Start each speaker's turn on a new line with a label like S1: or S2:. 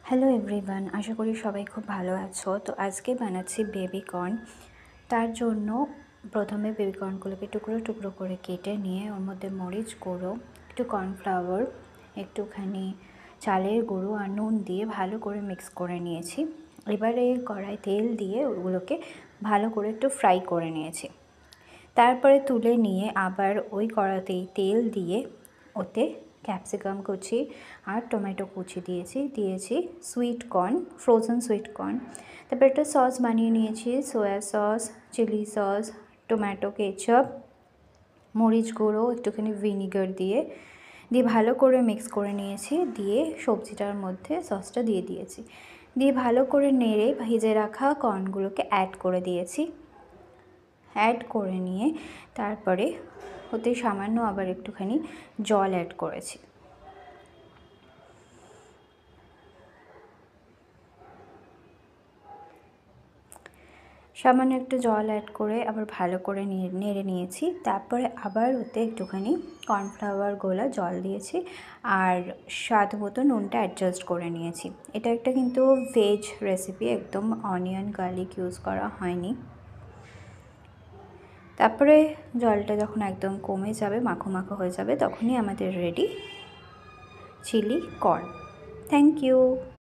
S1: Hello everyone, আশা করি সবাই খুব ভালো আছো। তো আজকে বানাচ্ছি বেবি কর্ন। তার জন্য প্রথমে বেবি কর্নগুলোকে টুকরো টুকরো করে কেটে নিয়ে ওর মধ্যে মরিচ গুঁড়ো, একটু কর্নফ্লাওয়ার, একটুখানি চালের গুঁড়ো আর নুন দিয়ে ভালো করে মিক্স করে নিয়েছি। এবারে কড়াই তেল দিয়ে ওগুলোকে ভালো করে একটু ফ্রাই করে নিয়েছি। তারপরে তুলে নিয়ে আবার ওই কড়াতেই তেল দিয়ে ওতে ক্যাপসিকাম কুচি আর টমেটো কুচি দিয়েছি sweet corn, frozen sweet corn. তারপর একটা সস বানিয়ে নিয়েছি, soya sauce, chilli sauce, tomato ketchup, মরিচ গুঁড়ো, একটুখানি ভিনিগার দিয়ে ভালো করে মিক্স করে নিয়েছি। দিয়ে সবজিটার মধ্যে সসটা দিয়েছি, দিয়ে ভালো করে নেড়ে ভেজে রাখা কর্নগুলোকে অ্যাড করে দিয়েছি। অ্যাড করে নিয়ে তারপরে ওতে সামান্য আবার একটুখানি জল অ্যাড করেছি। সামান্য একটু জল অ্যাড করে আবার ভালো করে নেড়ে নিয়েছি। তারপরে আবার ওতে একটুখানি কর্নফ্লাওয়ার গোলা জল দিয়েছি আর স্বাদ মতো নুনটা অ্যাডজাস্ট করে নিয়েছি। এটা একটা কিন্তু ভেজ রেসিপি, একদম অনিয়ন গার্লিক ইউজ করা হয়নি। তারপরে জলটা যখন একদম কমে যাবে, মাখো মাখো হয়ে যাবে, তখনই আমাদের ready chilli corn. Thank you.